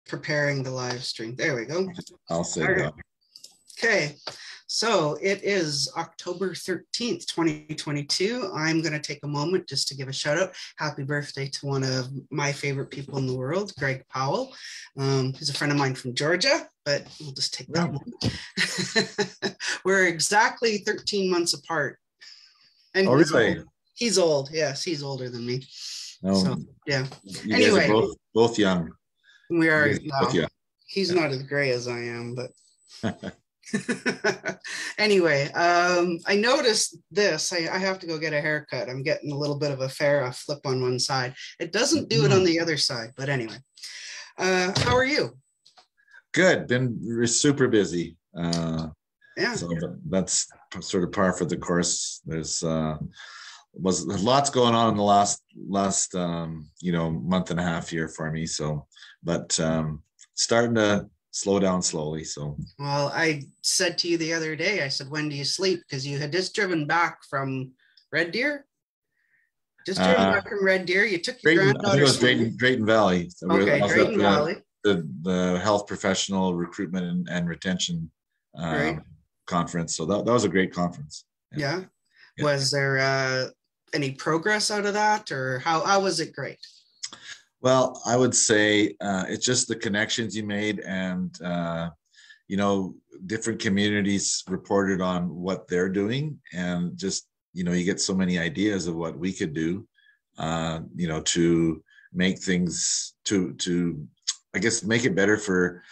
preparing the live stream. There we go. I'll say that. Okay, so it is October 13th, 2022. I'm going to take a moment just to give a shout out. Happy birthday to one of my favorite people in the world, Greg Powell. He's a friend of mine from Georgia, but we'll just take that moment. We're exactly 13 months apart. And he's old. Yes, he's older than me. No, so, yeah. You anyway, guys are both young. We are. No, he's not as gray as I am, but. Anyway, I noticed this. I have to go get a haircut. I'm getting a little bit of a Farrah flip on one side. It doesn't do it on the other side, but anyway. How are you? Good. Been super busy. Yeah. So that's sort of par for the course. There's was lots going on in the last month and a half here for me. So, but starting to slow down slowly. So, well, I said to you the other day, I said, when do you sleep? Because you had just driven back from Red Deer. Just driven back from Red Deer. You took your granddaughter. I think it was Drayton Valley. So okay, Drayton Valley. The health professional recruitment and retention conference. So that was a great conference. Yeah. Was there any progress out of that, or how was it great? Well, I would say it's just the connections you made, and different communities reported on what they're doing, and just you get so many ideas of what we could do, to make things to I guess make it better for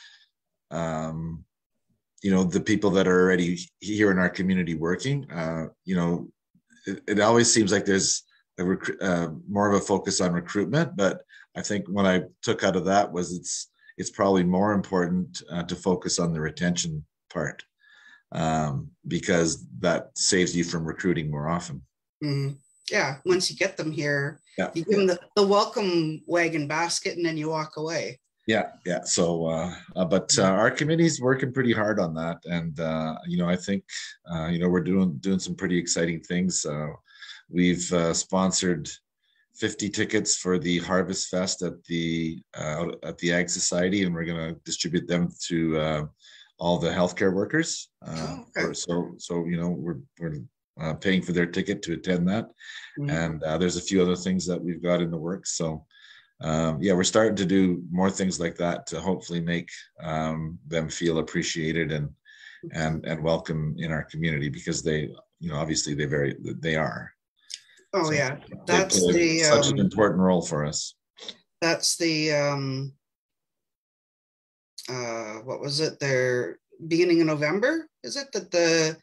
the people that are already here in our community working. It always seems like there's more of a focus on recruitment, but I think what I took out of that was it's probably more important to focus on the retention part, because that saves you from recruiting more often. Mm-hmm. Yeah, once you get them here, you give them the welcome wagon basket, and then you walk away. Yeah. So, but our committee's working pretty hard on that, and I think we're doing some pretty exciting things. We've sponsored 50 tickets for the Harvest Fest at the Ag Society, and we're going to distribute them to all the healthcare workers. We're paying for their ticket to attend that, and there's a few other things that we've got in the works. So. We're starting to do more things like that to hopefully make them feel appreciated and welcome in our community, because they, obviously they are. Oh, so yeah, that's such an important role for us. That's the what was it? Their beginning of November, is it that the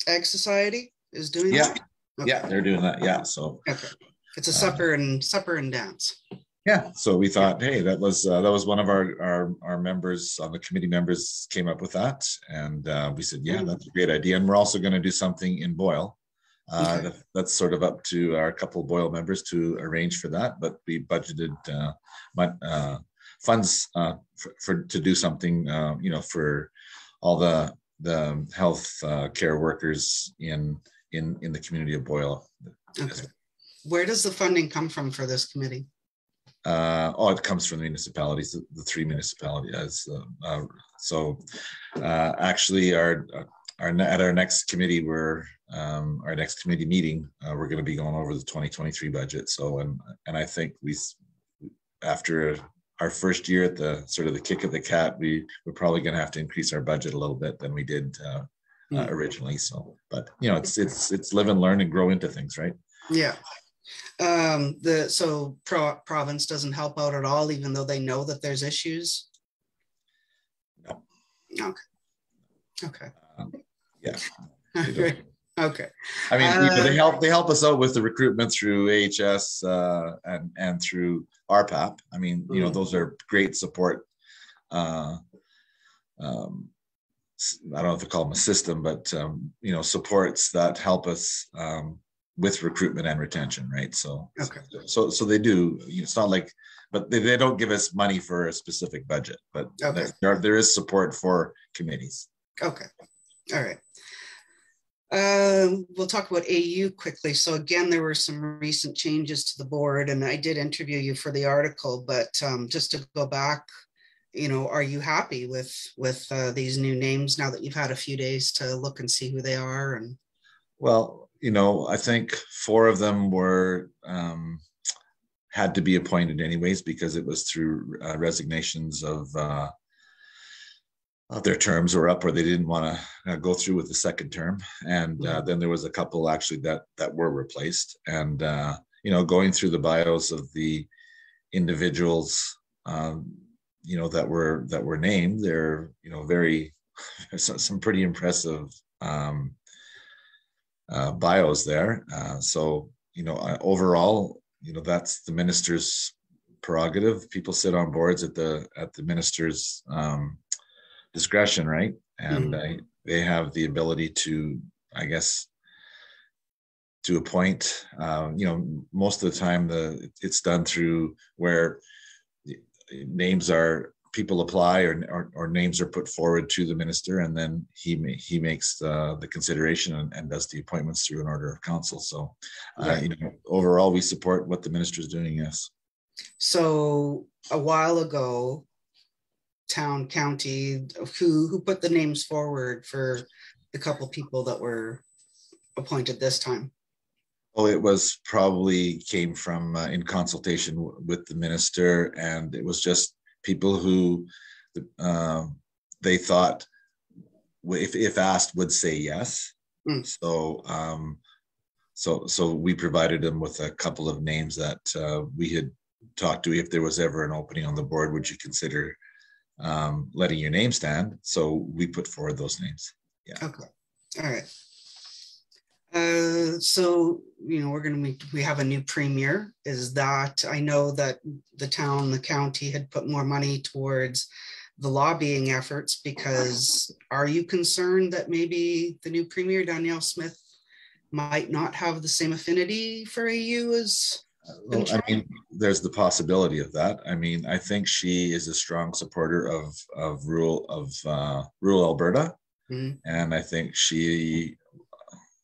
Ag Society is doing? Yeah, that? Okay. Yeah, they're doing that. Yeah, so okay. It's a supper and dance. Yeah. So we thought, hey, that was one of our members on the committee members came up with that, and we said, yeah, that's a great idea. And we're also going to do something in Boyle. That's sort of up to our couple Boyle members to arrange for that, but we budgeted funds to do something, for all the health care workers in the community of Boyle. Okay. Where does the funding come from for this committee? It comes from the municipalities, the three municipalities. Actually, at our next committee, our next committee meeting, we're going to be going over the 2023 budget. So, and I think after our first year at the sort of the kick of the cat, we're probably going to have to increase our budget a little bit than we did originally. So, but it's live and learn and grow into things, right? Yeah. Province doesn't help out at all, even though they know that there's issues. No. Okay. Yeah. Okay. I mean, they help us out with the recruitment through AHS and through RPAP. I mean, those are great support. I don't know if to call them a system, but supports that help us with recruitment and retention, right? So, okay. So they do. It's not like, but they don't give us money for a specific budget, but there is support for committees. Okay, all right. We'll talk about AU quickly. So again, there were some recent changes to the board, and I did interview you for the article, but just to go back, are you happy with these new names now that you've had a few days to look and see who they are? And well, I think 4 of them were had to be appointed anyways because it was through resignations of their terms were up or they didn't want to go through with the second term. And then there was a couple actually that were replaced. And, going through the bios of the individuals, that were named, they're, very, some pretty impressive bios there. So, overall, that's the minister's prerogative. People sit on boards at the minister's discretion, right? And they have the ability to, I guess, to appoint. Most of the time, it's done through where names are people apply or names are put forward to the minister, and then he makes the consideration and does the appointments through an order of council. So, overall, we support what the minister is doing. Yes. So a while ago, town, county, who put the names forward for the couple people that were appointed this time? Oh, it was probably came from in consultation with the minister, and it was just people who they thought, if asked, would say yes. So we provided them with a couple of names that we had talked to. If there was ever an opening on the board, would you consider letting your name stand? So we put forward those names. Yeah. Okay. All right. So we have a new premier. Is that, I know that the town, the county had put more money towards the lobbying efforts, because are you concerned that maybe the new premier, Danielle Smith, might not have the same affinity for AU as? Well, I mean, there's the possibility of that. I mean, I think she is a strong supporter of rural Alberta, and I think she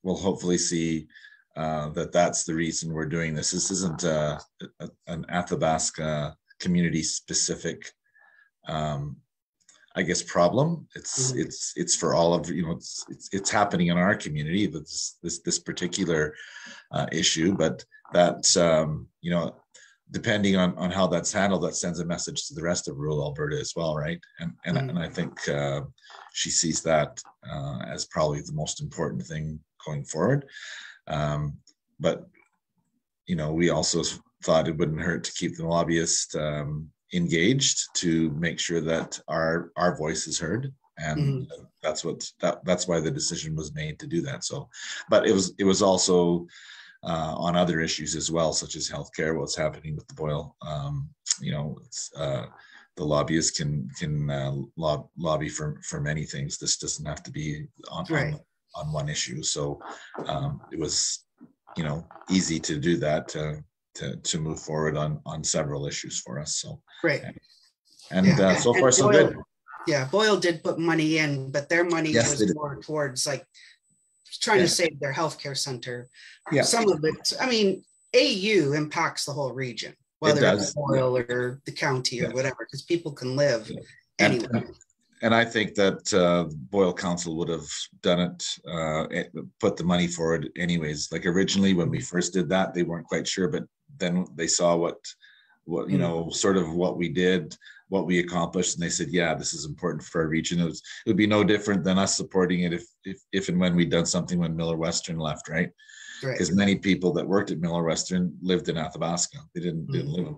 will hopefully see that's the reason we're doing this. This isn't an Athabasca community specific, I guess, problem. It's for all of it's happening in our community. This particular issue, but that depending on how that's handled, that sends a message to the rest of rural Alberta as well, right? And I think she sees that as probably the most important thing going forward. But we also thought it wouldn't hurt to keep the lobbyist engaged to make sure that our voice is heard, and that's why the decision was made to do that. So, but it was also on other issues as well, such as healthcare, what's happening with the boil. The lobbyists can lobby for many things. This doesn't have to be on one issue. So it was easy to do that, to move forward on several issues for us. So great. And so far so good. Yeah, Boyle did put money in, but their money was more towards trying to save their healthcare center. Yeah. Some of it, I mean, AU impacts the whole region, whether it's Boyle or the county or whatever, because people can live anywhere. And I think that Boyle Council would have done it, put the money forward anyways. Like originally when we first did that, they weren't quite sure, but then they saw what sort of what we did, what we accomplished, and they said, yeah, this is important for our region. It would be no different than us supporting it if and when we'd done something when Miller Western left, right? Because many people that worked at Miller Western lived in Athabasca. They didn't live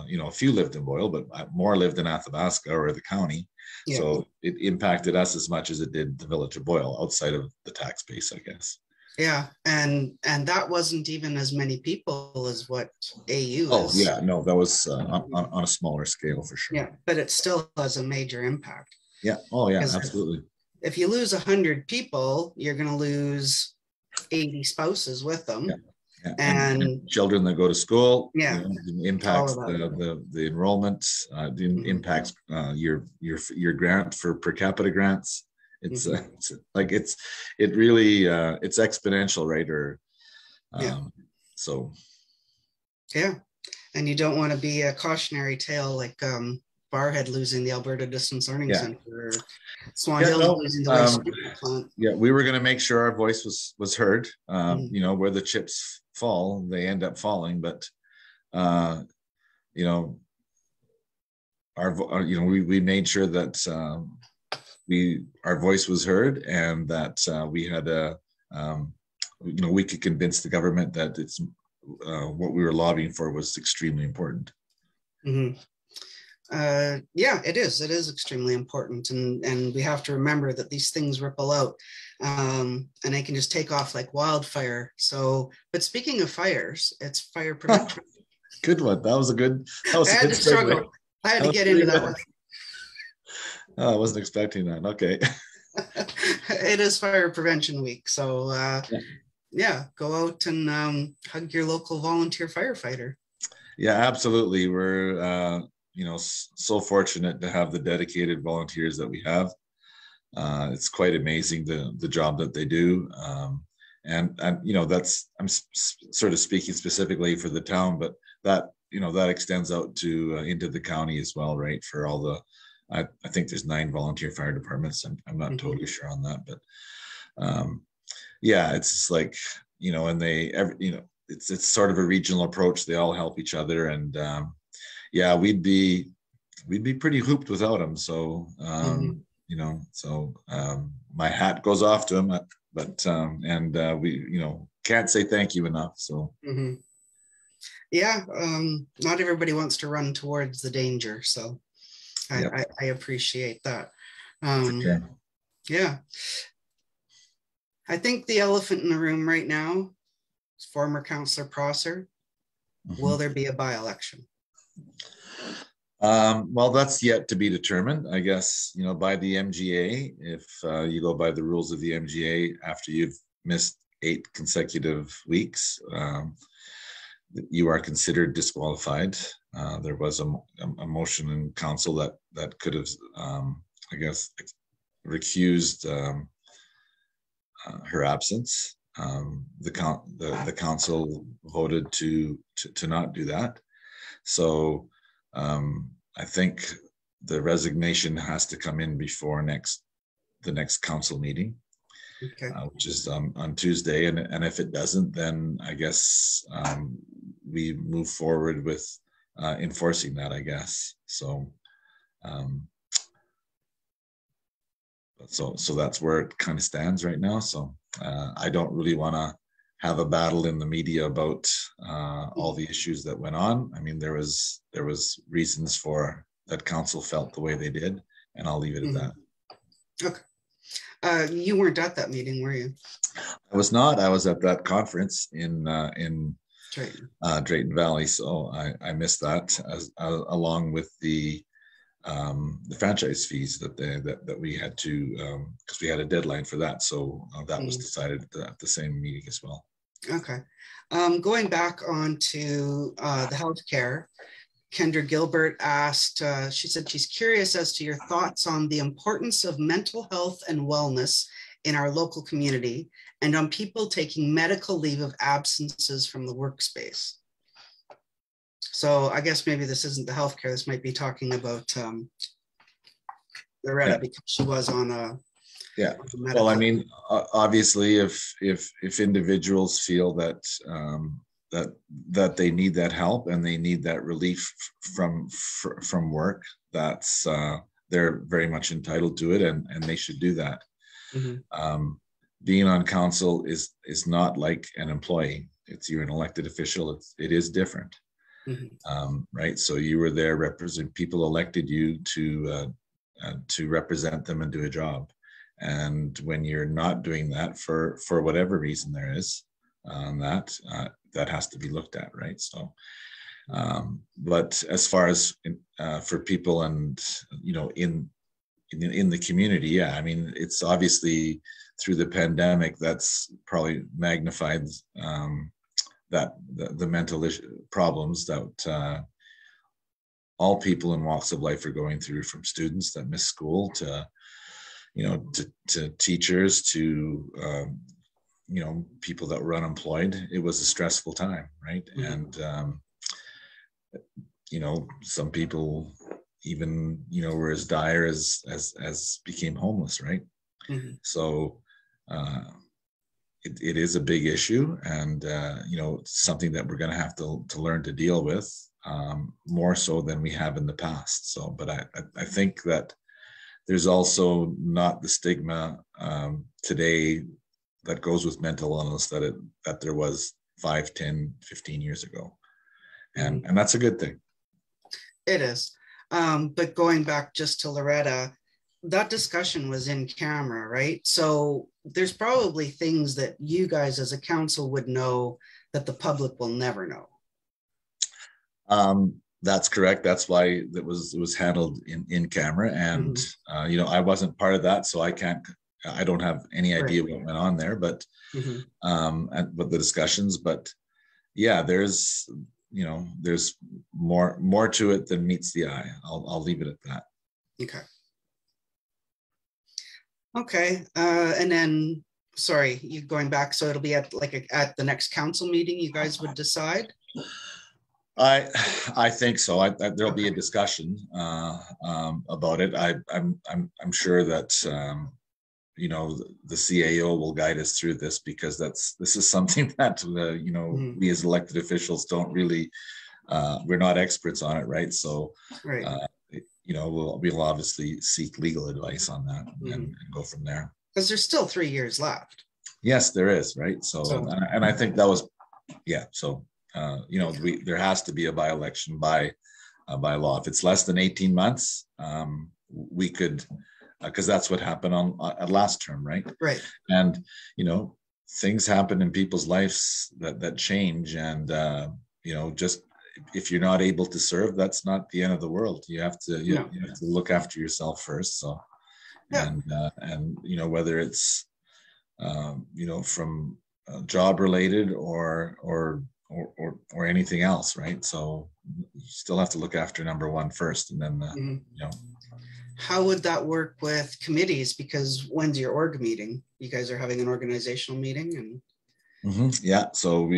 in, a few lived in Boyle, but more lived in Athabasca or the county. Yeah. So it impacted us as much as it did the village of Boyle, outside of the tax base, I guess. Yeah, and that wasn't even as many people as what AU is. Oh yeah, no, that was on a smaller scale for sure. Yeah, but it still has a major impact. Yeah. Oh yeah, absolutely. If you lose 100 people, you're going to lose 80 spouses with them. Yeah. Yeah. And children that go to school. Yeah, impacts the enrollment. Impacts your grant for per capita grants. It's like it really it's exponential, right? Or so yeah. And you don't want to be a cautionary tale like Barhead losing the Alberta Distance Learning Center, or Swan Hill losing the waste plant. Yeah, we were going to make sure our voice was heard. You know, where the chips fall, they end up falling. But you know, we made sure that our voice was heard, and that we had we could convince the government that it's what we were lobbying for was extremely important. Yeah, it is. It is extremely important, and we have to remember that these things ripple out, and they can just take off like wildfire. So, but speaking of fires, it's fire prevention. Good one. That was a good. That was I had to struggle. I had to get into that one. Oh, I wasn't expecting that. Okay. It is Fire Prevention Week, so yeah, go out and hug your local volunteer firefighter. Yeah, absolutely. We're so fortunate to have the dedicated volunteers that we have. It's quite amazing the job that they do, and that's, I'm sort of speaking specifically for the town, but that extends out to into the county as well, right? For all the I think there's 9 volunteer fire departments. I'm not totally sure on that, but yeah, it's like, and it's sort of a regional approach. They all help each other, and yeah, we'd be pretty hooped without them. So my hat goes off to them, but we can't say thank you enough. So yeah, not everybody wants to run towards the danger, so I appreciate that. Yeah, I think the elephant in the room right now is former Councillor Prosser. Will there be a by-election? Well, that's yet to be determined, I guess, by the MGA. If you go by the rules of the MGA, after you've missed 8 consecutive weeks, you are considered disqualified. There was a motion in council that could have, I guess, recused her absence. The council voted to not do that. So I think the resignation has to come in before the next council meeting, which is on Tuesday. And if it doesn't, then I guess we move forward with enforcing that, I guess. So so that's where it kind of stands right now. So I don't really want to have a battle in the media about all the issues that went on. I mean, there was reasons for that council felt the way they did, and I'll leave it at that. Okay. You weren't at that meeting, were you? I was not. I was at that conference in Drayton Valley, so I missed that, along with the franchise fees that we had to, because we had a deadline for that. So that was decided at the same meeting as well. Okay. Going back on to the healthcare, Kendra Gilbert asked, she said she's curious as to your thoughts on the importance of mental health and wellness in our local community and on people taking medical leave of absences from the workspace. So I guess maybe this isn't the healthcare. This might be talking about Loretta, because she was on a Well, I mean, obviously, if individuals feel that that they need that help and they need that relief from work, that's they're very much entitled to it, and they should do that. Being on council is not like an employee. You're an elected official. It is different. Right. So you were there represent people elected you to represent them and do a job. And when you're not doing that for whatever reason there is, that has to be looked at, right? So, but as far as for people and in the community, yeah, I mean, it's obviously through the pandemic that's probably magnified that the mental problems that all people in walks of life are going through, from students that miss school to to teachers, to people that were unemployed. It was a stressful time, right? Mm-hmm. And some people even were as dire as became homeless, right? Mm-hmm. So it is a big issue, and something that we're going to have to learn to deal with, more so than we have in the past. So, but I think that there's also not the stigma today that goes with mental illness that there was 5, 10, 15 years ago. And that's a good thing. It is. But going back just to Loretta, that discussion was in camera, right? So there's probably things that you guys as a council would know that the public will never know. That's correct. That's why it was handled in camera. And, I wasn't part of that, so I don't have any idea what went on there, but, but the discussions, but yeah, there's more to it than meets the eye. I'll leave it at that. Okay. And then, sorry, you going back. So it'll be at the next council meeting, you guys would decide? I think so. There'll be a discussion about it. I'm sure that the CAO will guide us through this, because this is something that we as elected officials don't really, we're not experts on it, right? So right. We'll obviously seek legal advice on that and go from there. Because there's still 3 years left. Yes, there is, right? So and I think that was so. There has to be a by-election by law. If it's less than 18 months, we could, because that's what happened at last term, right? Right. And things happen in people's lives that change, and just if you're not able to serve, that's not the end of the world. You have to you have to look after yourself first. So, and whether it's from job related or anything else, right? So you still have to look after number one first, and then How would that work with committees? Because when's your org meeting? You guys are having an organizational meeting, and so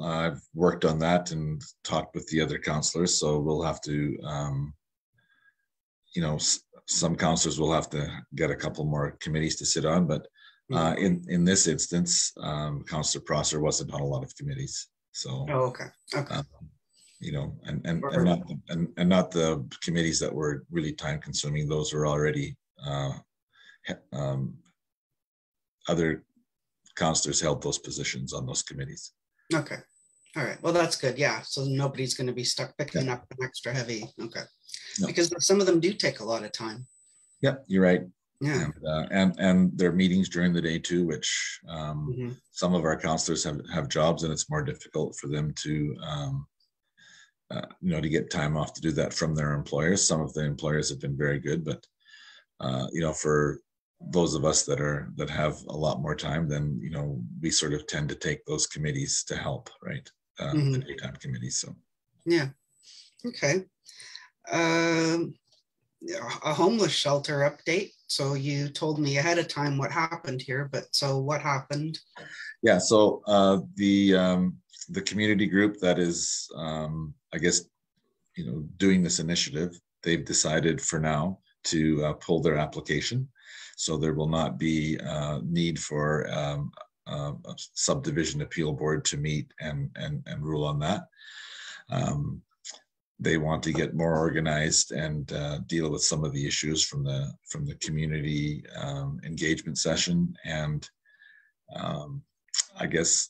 I've worked on that and talked with the other counselors. So we'll have to some counselors will have to get a couple more committees to sit on, but in this instance, Councillor Prosser wasn't on a lot of committees. So okay. And not the committees that were really time consuming. Those are already other councillors held those positions on those committees. Okay. All right. Well, that's good. Yeah. So nobody's going to be stuck picking up an extra heavy. Okay. No. Because some of them do take a lot of time. Yeah, you're right. Yeah. And there are meetings during the day too, which some of our councillors have jobs, and it's more difficult for them to to get time off to do that from their employers. Some of the employers have been very good, but for those of us that have a lot more time, then we sort of tend to take those committees to help, right? The daytime committees. So yeah. Okay. A homeless shelter update. So you told me ahead of time what happened here, but so what happened? Yeah. So the community group that is, I guess, doing this initiative, they've decided for now to pull their application. So there will not be need for a subdivision appeal board to meet and rule on that. They want to get more organized and deal with some of the issues from the community engagement session. And I guess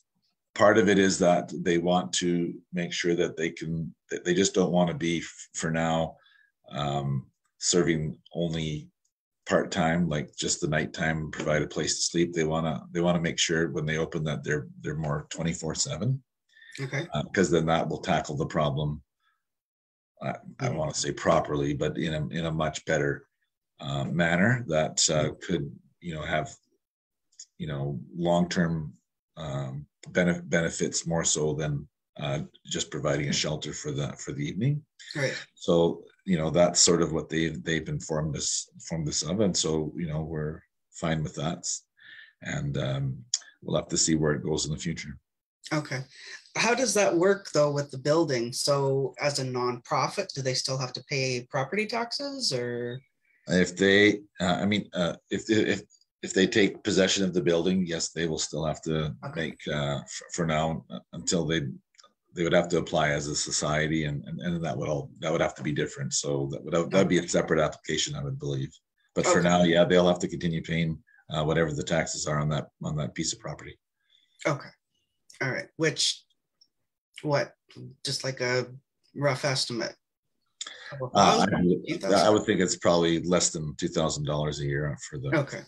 part of it is that they want to make sure that they just don't want to be for now serving only part-time, like just the nighttime, provide a place to sleep. They want to make sure when they open that they're more 24/7. Okay. Because then that will tackle the problem. I don't want to say properly, but in a much better manner that could have long-term benefits more so than just providing a shelter for the evening. Right. So that's sort of what they've informed us of, and so fine with that. And we'll have to see where it goes in the future. Okay. How does that work though with the building? So as a nonprofit, do they still have to pay property taxes, or? If they, if they take possession of the building, yes, they will still have to make, for now, until they would have to apply as a society, and that would have to be different. So that would be a separate application, I would believe. But for now, yeah, they'll have to continue paying whatever the taxes are on that piece of property. Okay. All right. Which, what, just like a rough estimate? I would think it's probably less than $2,000 a year for the. Okay.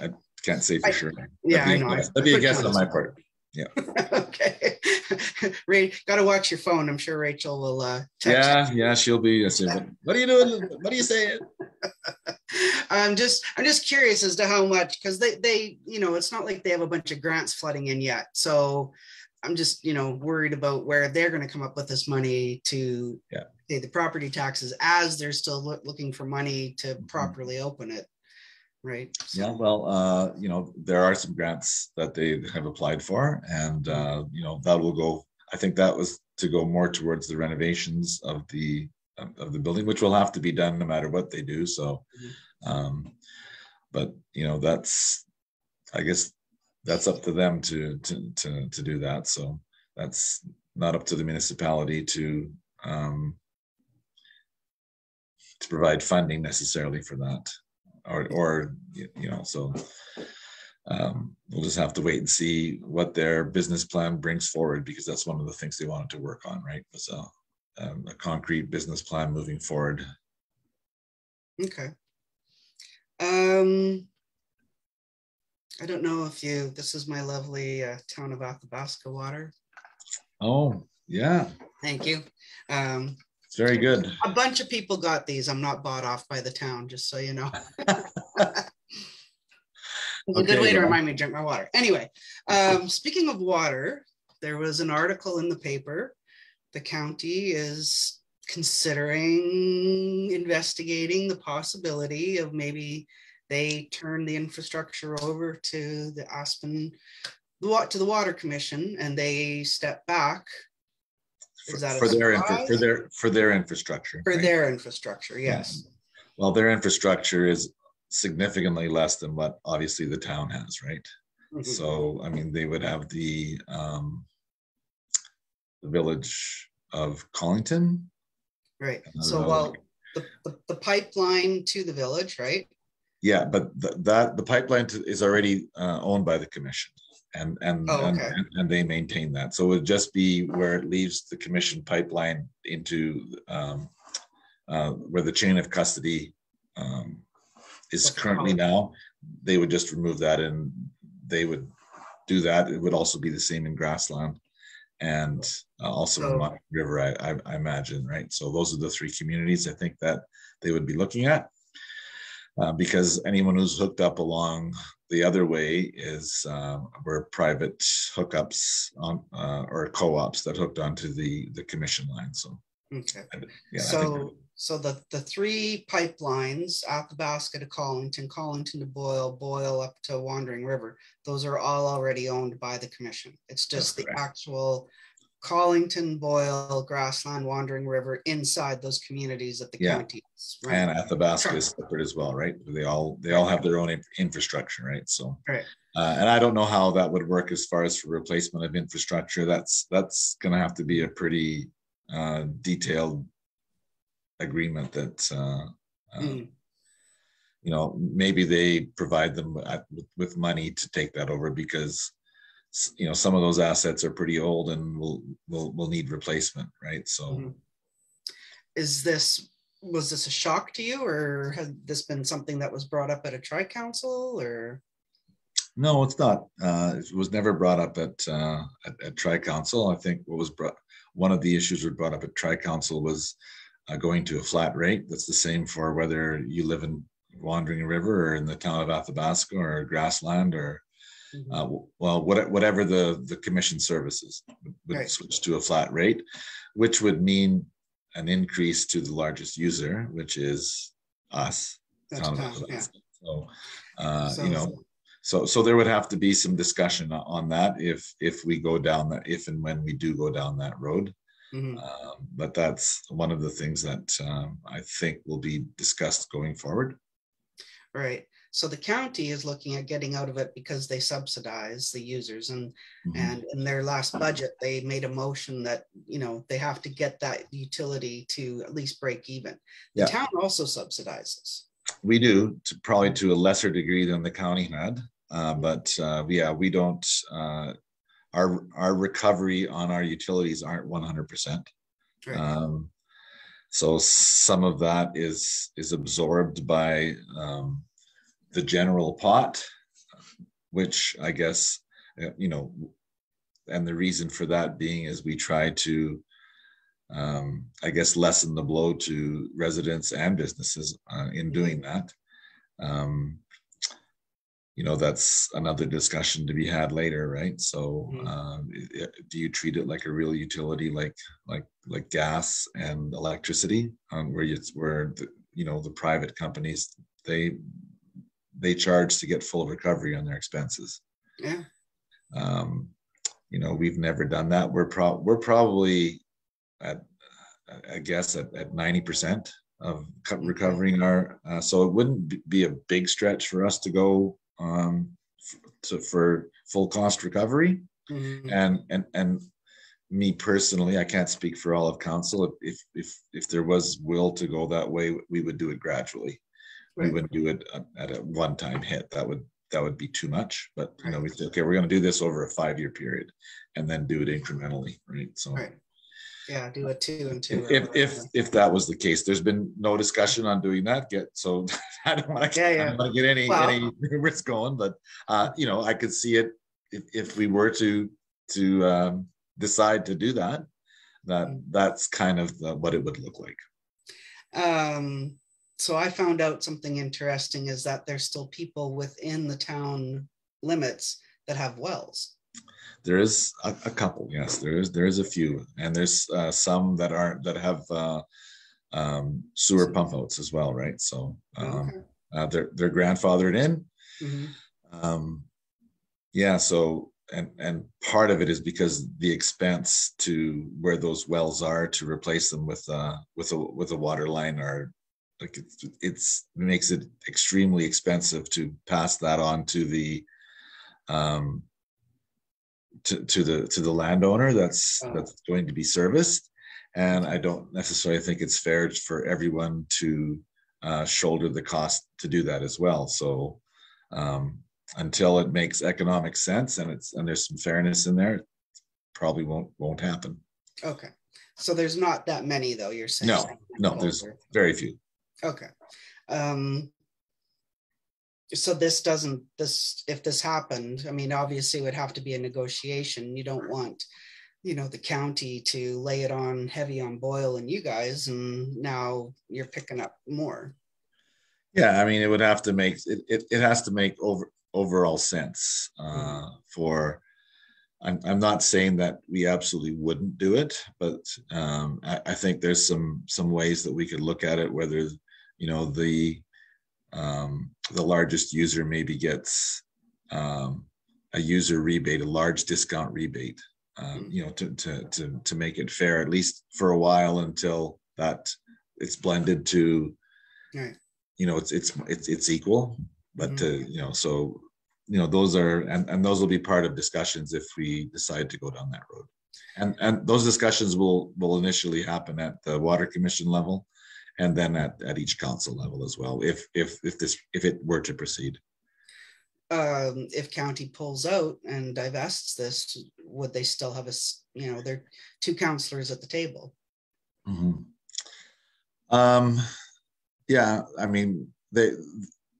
I can't say for sure. Yeah, I know. That'd be a guess on my part. Yeah. Okay. Ray, got to watch your phone. I'm sure Rachel will text. Yeah, she'll be. What are you doing? What are you saying? I'm just curious as to how much, because they it's not like they have a bunch of grants flooding in yet. So I'm just worried about where they're going to come up with this money to pay the property taxes, as they're still looking for money to properly open it. Right. So. Yeah. Well, there are some grants that they have applied for, and that will go. I think that was to go more towards the renovations of the building, which will have to be done no matter what they do. So, but I guess that's up to them to do that. So that's not up to the municipality to provide funding necessarily for that. Or so we'll just have to wait and see what their business plan brings forward, because that's one of the things they wanted to work on, right? Was a concrete business plan moving forward. Okay. I don't know if this is my lovely town of Athabasca water. Oh, yeah. Thank you. It's very good. A bunch of people got these. I'm not bought off by the town, just so you know. It's a good way to remind me to drink my water. Anyway, speaking of water, there was an article in the paper. The county is considering investigating the possibility of maybe they turn the infrastructure over to the Water Commission, and they step back. For their infrastructure. For their infrastructure, yes. Well, their infrastructure is significantly less than what obviously the town has, right? Mm-hmm. So, I mean, they would have the village of Collington. Right. So, the pipeline to the village, right? Yeah, but the pipeline is already owned by the commission. And they maintain that. So it would just be where it leaves the commission pipeline into where the chain of custody is currently now. They would just remove that, and they would do that. It would also be the same in Grassland and also in Montgomery River, I imagine, right? So those are the three communities I think that they would be looking at, because anyone who's hooked up along the other way is were private hookups on or co-ops that hooked onto the commission line. So okay, so the three pipelines, Athabasca to Collington, Collington to Boyle, Boyle up to Wandering River, those are all already owned by the commission. It's just the actual Collington, Boyle, Grassland, Wandering River inside those communities that the county is. Right? And Athabasca is separate as well, right? They all have their own infrastructure, right? So, and I don't know how that would work as far as for replacement of infrastructure. That's going to have to be a pretty detailed agreement that maybe they provide them with money to take that over, because some of those assets are pretty old and will need replacement, right? So was this a shock to you, or had this been something that was brought up at a tri-council, or? No, it's not. It was never brought up at tri-council. I think one of the issues that brought up at tri-council was going to a flat rate. That's the same for whether you live in Wandering River or in the town of Athabasca or Grassland or whatever the commission services would switch to a flat rate, which would mean an increase to the largest user, which is us. So, So, you know, so there would have to be some discussion on that if we go down that, if and when we do go down that road. mhm. But that's one of the things that I think will be discussed going forward. Right. So the county is looking at getting out of it because they subsidize the users, and in their last budget they made a motion that, you know, they have to get that utility to at least break even. The town also subsidizes. We do, probably to a lesser degree than the county had, but yeah, we don't. Our recovery on our utilities aren't 100%. Right. So some of that is absorbed by the general pot, which I guess, you know, and the reason for that being is we try to, I guess, lessen the blow to residents and businesses in doing that. You know, that's another discussion to be had later, right? So do you treat it like a real utility, like gas and electricity, where you know, the private companies, they charge to get full recovery on their expenses? Yeah. You know, we've never done that. We're probably at, I guess, at 90% of recovering our, so it wouldn't be a big stretch for us to go for full cost recovery. And me personally, I can't speak for all of council. If there was will to go that way, we would do it gradually. Right. We wouldn't do it at a one-time hit. That would be too much. But you know, we said, okay, we're going to do this over a 5-year period, and then do it incrementally, right? So. Right. Yeah, do a 2 and 2. If that was the case, there's been no discussion on doing that yet. So I don't want to get any risk going, but you know, I could see it if we were to decide to do that. That's kind of what it would look like. So I found out something interesting is that there's still people within the town limits that have wells. There is a couple, yes. There is a few, and there's some that have sewer pump outs as well, right? So they're grandfathered in. Yeah. So and part of it is because the expense to where those wells are to replace them with a water line are like it makes it extremely expensive to pass that on to the to the landowner that's going to be serviced. And I don't necessarily think it's fair for everyone to shoulder the cost to do that as well. So until it makes economic sense and there's some fairness in there, it probably won't happen. Okay. So there's not that many though, you're saying? No, there's very few. Okay. So if this happened, I mean, obviously it would have to be a negotiation. You don't want, you know, the county to lay it on heavy on Boyle and you guys, and now you're picking up more. Yeah, I mean, it would have to make it has to make overall sense for. I'm not saying that we absolutely wouldn't do it, but I think there's some ways that we could look at it. Whether, you know, the largest user maybe gets a user rebate, a large discount rebate, you know, to make it fair, at least for a while, until that it's blended to, you know, it's equal, but you know, so, you know, those are, and those will be part of discussions if we decide to go down that road. And those discussions will initially happen at the Water Commission level, and then at each council level as well, if it were to proceed. If county pulls out and divests this, would they still have you know, they're 2 councillors at the table? Yeah, I mean,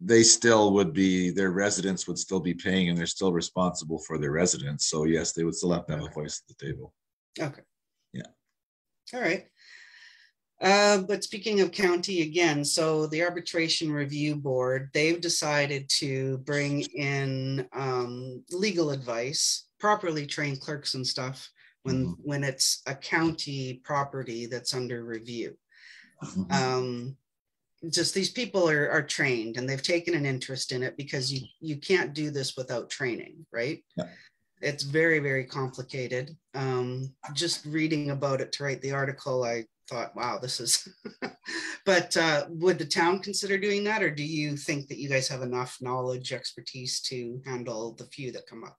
they still would be, their residents would still be paying, and they're still responsible for their residents. So yes, they would still have to have a voice at the table. Okay. Yeah. All right. But speaking of county again, so the Arbitration Review Board, they've decided to bring in legal advice, properly trained clerks and stuff when it's a county property that's under review. just these people are trained and they've taken an interest in it, because you can't do this without training, right? Yeah. It's very, very complicated. Just reading about it to write the article, I thought, wow, this is, but would the town consider doing that? Or do you think that you guys have enough knowledge, expertise to handle the few that come up?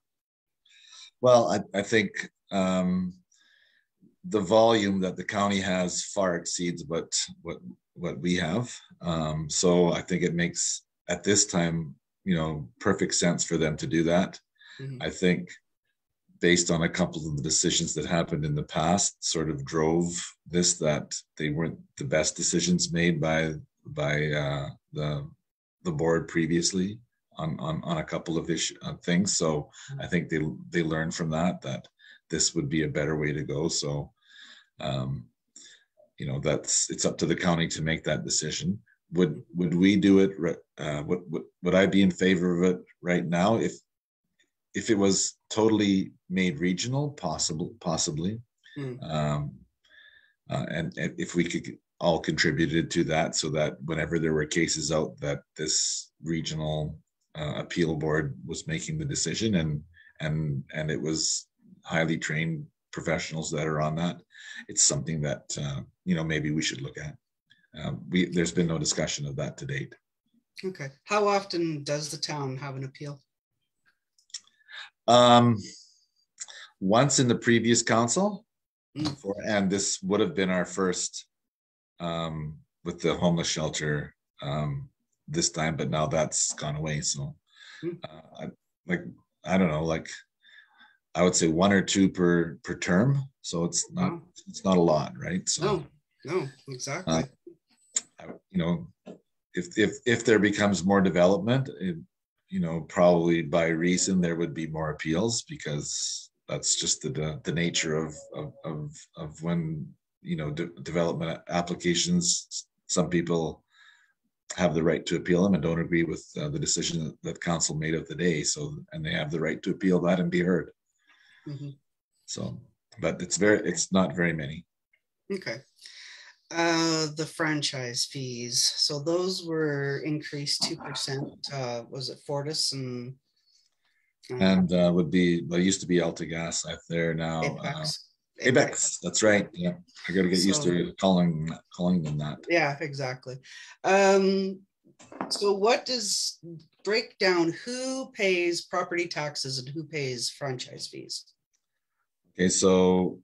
Well, I think the volume that the county has far exceeds what we have. So I think it makes, at this time, perfect sense for them to do that. Mm-hmm. I think based on a couple of the decisions that happened in the past, sort of drove this, that they weren't the best decisions made by the board previously on a couple of things. So I think they learned from that this would be a better way to go. So it's up to the county to make that decision. Would we do it? Would I be in favor of it right now? If it was totally made regional, possibly. And if we could all contributed to that, so that whenever there were cases out, that this regional appeal board was making the decision, and it was highly trained professionals that are on that, it's something that maybe we should look at. There's been no discussion of that to date. Okay. How often does the town have an appeal? Once in the previous council, and this would have been our first with the homeless shelter this time, but now that's gone away. So I don't know, like I would say 1 or 2 per term. So it's not a lot, right? So no, exactly. If there becomes more development, probably by reason there would be more appeals, because that's just the nature of when development applications. Some people have the right to appeal them and don't agree with the decision that council made of the day. So, and they have the right to appeal that and be heard. Mm-hmm. So, but it's not very many. Okay. The franchise fees. So those were increased 2%. Was it Fortis and would be, well, used to be AltaGas. They're now Apex. That's right. Yeah, I got to get used to calling them that. Yeah, exactly. So what does break down who pays property taxes and who pays franchise fees? Okay, so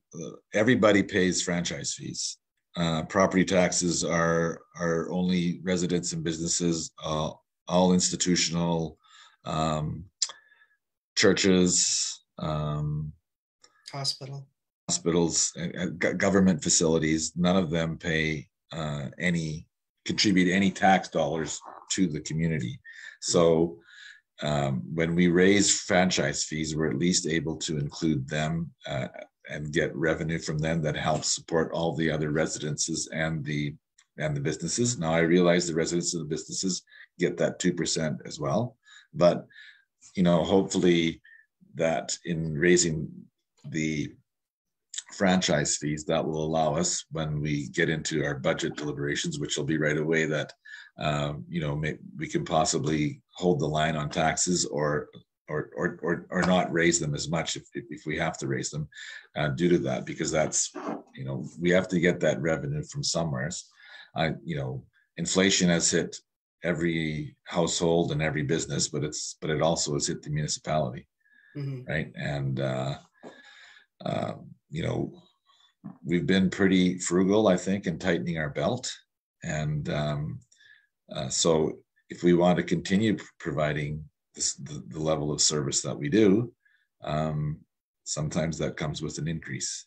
everybody pays franchise fees. Property taxes are only residents and businesses, all institutional, churches, hospitals, government facilities. None of them pay contribute any tax dollars to the community. So when we raise franchise fees, we're at least able to include them and get revenue from them that helps support all the other residences and the businesses. Now I realize the residents and the businesses get that 2% as well, but hopefully that in raising the franchise fees, that will allow us, when we get into our budget deliberations, which will be right away, that we can possibly hold the line on taxes or not raise them as much if we have to raise them due to that, because that's we have to get that revenue from somewhere. Inflation has hit every household and every business, but it also has hit the municipality, right? And we've been pretty frugal, I think, in tightening our belt, and so if we want to continue providing the level of service that we do, sometimes that comes with an increase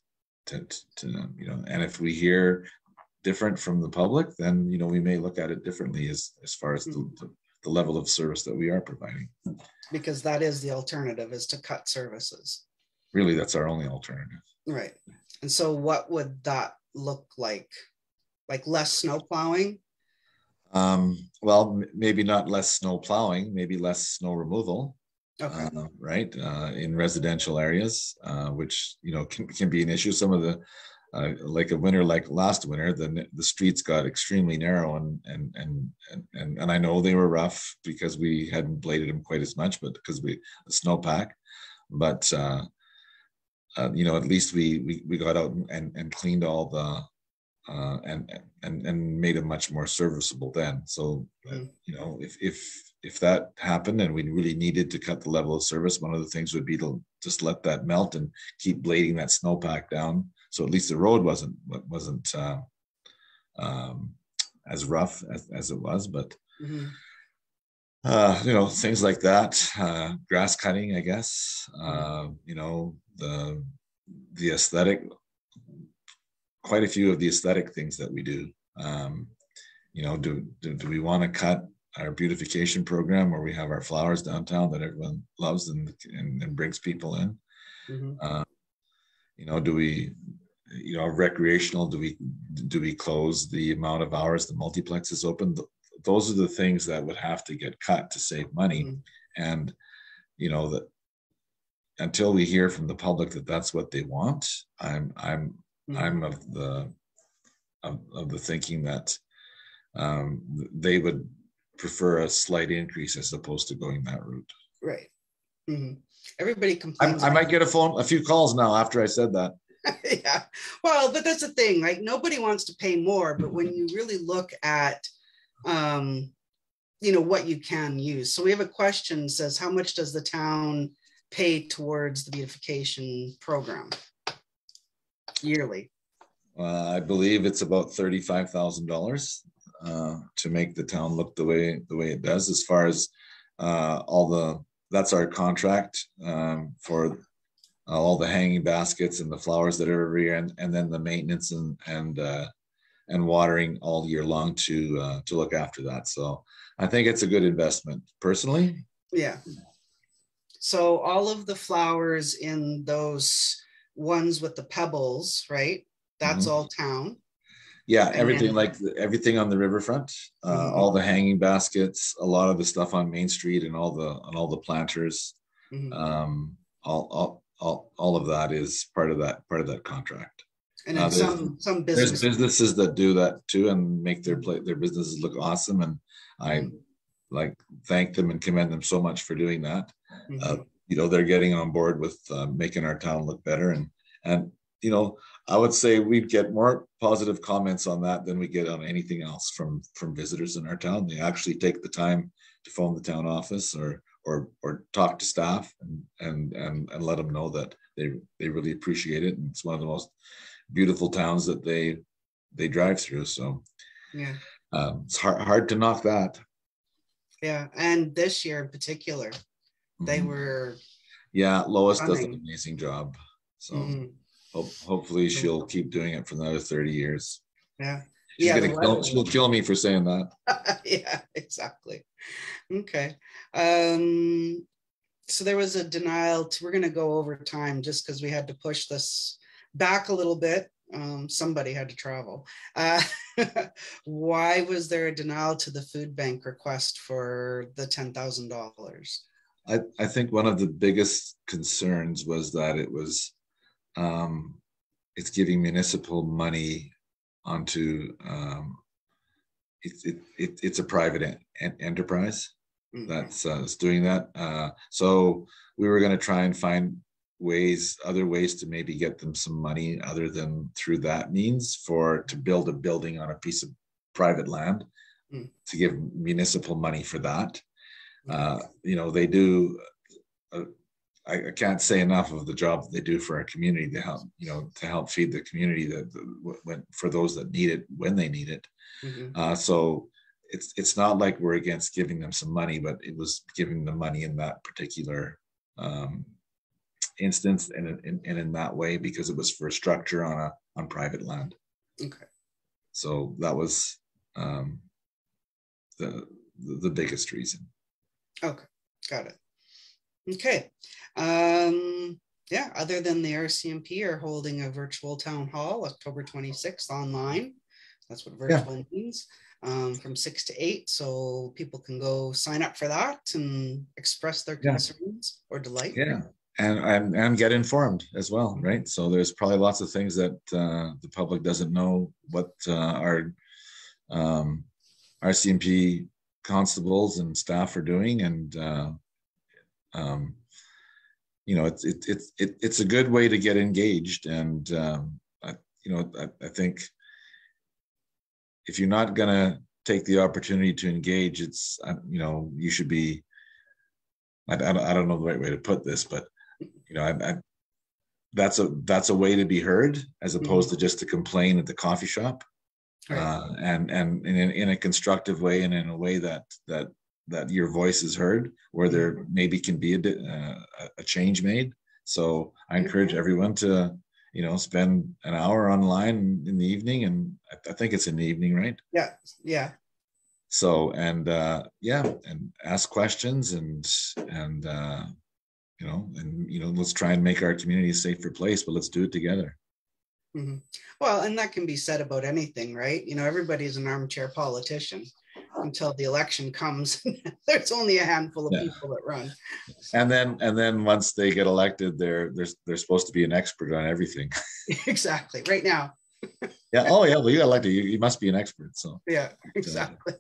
and if we hear different from the public, then we may look at it differently as far as the level of service that we are providing, because that is the alternative, is to cut services. Really, that's our only alternative, right? And so what would that look like less snow plowing? Well, maybe not less snow plowing, maybe less snow removal, right? In residential areas, which, can be an issue. Some of like a winter like last winter, then the streets got extremely narrow, and I know they were rough because we hadn't bladed them quite as much, but because the snowpack. But at least we got out and cleaned all the and made it much more serviceable then. So if that happened and we really needed to cut the level of service, one of the things would be to just let that melt and keep blading that snowpack down. So at least the road wasn't as rough as it was, but things like that, grass cutting, I guess, the aesthetic, quite a few of the aesthetic things that we do. Do we want to cut our beautification program where we have our flowers downtown that everyone loves and brings people in? Do we, recreational, do we close the amount of hours the multiplex is open? Those are the things that would have to get cut to save money. And, that until we hear from the public that that's what they want, I'm of the thinking that they would prefer a slight increase as opposed to going that route. Right. Everybody complains. I might get a few calls now after I said that. Yeah. Well, but that's the thing. Like, nobody wants to pay more, but when you really look at, what you can use. So we have a question that says, how much does the town pay towards the beautification program yearly? I believe it's about $35,000 to make the town look the way it does. As far as that's our contract for all the hanging baskets and the flowers that are every year, and then the maintenance and watering all year long to look after that. So I think it's a good investment personally. Yeah. So all of the flowers in those ones with the pebbles, right? That's all town. Yeah, everything everything on the riverfront, all the hanging baskets, a lot of the stuff on Main Street, and all the planters, all of that is part of that contract. And then some businesses. There's businesses that do that too and make their businesses look awesome, and I thank them and commend them so much for doing that. They're getting on board with making our town look better, and I would say we'd get more positive comments on that than we get on anything else from visitors in our town. They actually take the time to phone the town office or talk to staff and let them know that they really appreciate it. And it's one of the most beautiful towns that they drive through. So yeah, it's hard to knock that. Yeah, and this year in particular, they were. Yeah, Lois does an amazing job. So. Hopefully she'll keep doing it for another 30 years. Yeah. She'll kill me for saying that. Yeah, exactly. Okay. So there was a denial we're going to go over time just because we had to push this back a little bit. Somebody had to travel. Why was there a denial to the food bank request for the $10,000? I think one of the biggest concerns was that it was it's giving municipal money onto it's a private enterprise that's doing that. So we were going to try and find other ways to maybe get them some money other than through that means to build a building on a piece of private land to give municipal money for that. They do. I can't say enough of the job that they do for our community to help feed the community for those that need it when they need it. So it's not like we're against giving them some money, but it was giving them money in that particular instance and in that way because it was for a structure on private land. Okay. So that was the biggest reason. Okay, got it. Okay. Other than the RCMP are holding a virtual town hall October 26th online. That's what virtual means. From 6 to 8. So people can go sign up for that and express their concerns or delight. Yeah. and get informed as well, right? So there's probably lots of things that the public doesn't know what our RCMP constables and staff are doing, and it's a good way to get engaged. And I think if you're not gonna take the opportunity to engage, it's you should be. I don't know the right way to put this, but that's a way to be heard, as opposed to just to complain at the coffee shop, right. And in a constructive way, and in a way that your voice is heard, where there maybe can be a change made. So I encourage everyone to spend an hour online in the evening, and I think it's in the evening, right? Yeah. So and ask questions and let's try and make our community a safer place, but let's do it together. Mm-hmm. Well, and that can be said about anything, right? Everybody's an armchair politician until the election comes. There's only a handful of people that run. And then once they get elected, they're supposed to be an expert on everything. Exactly. Right now. Yeah. Oh, yeah. Well, you got elected. You must be an expert. So. Yeah. Exactly.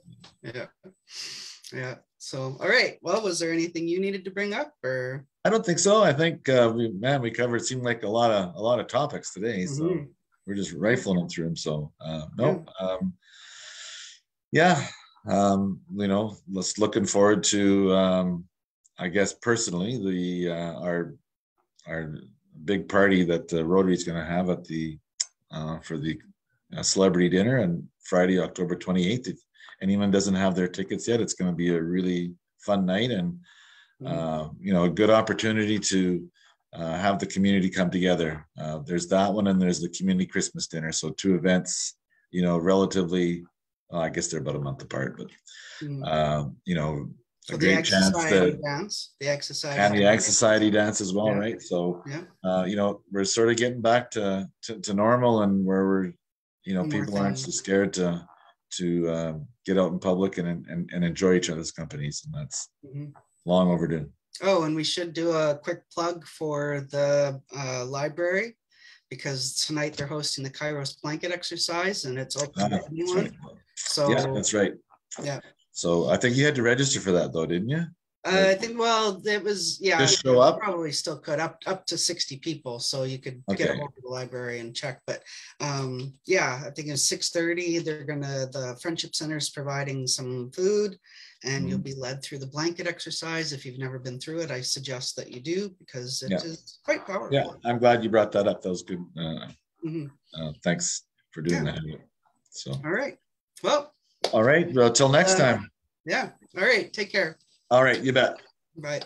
Yeah. So, all right. Well, was there anything you needed to bring up, or? I don't think so. I think we covered. It seemed like a lot of topics today. Mm-hmm. So we're just rifling them through them. So let's looking forward to. I guess personally, our big party that the Rotary is going to have at the for the celebrity dinner on Friday, October 28th. If anyone doesn't have their tickets yet, it's going to be a really fun night, and a good opportunity to have the community come together. There's that one, and there's the community Christmas dinner. So 2 events, relatively, I guess they're about a month apart, but so a great chance to dance, the Ag Society and the Ag Society dance as well, right? So we're sort of getting back to normal, and where we're people aren't so scared to get out in public and enjoy each other's companies, and that's long overdue. Oh, and we should do a quick plug for the library, because tonight they're hosting the Kairos blanket exercise, and it's open to anyone. Right. So yeah, that's right. Yeah. So I think you had to register for that, though, didn't you? I think, it was, just show up. Probably still could, up to 60 people, so you could get a hold of the library and check. But I think it's 6:30. The Friendship Center is providing some food, and you'll be led through the blanket exercise. If you've never been through it, I suggest that you do, because it is quite powerful. Yeah, I'm glad you brought that up. That was good. Thanks for doing that. So all right. Well. All right. Well, till next time. Yeah. All right. Take care. All right. You bet. Bye.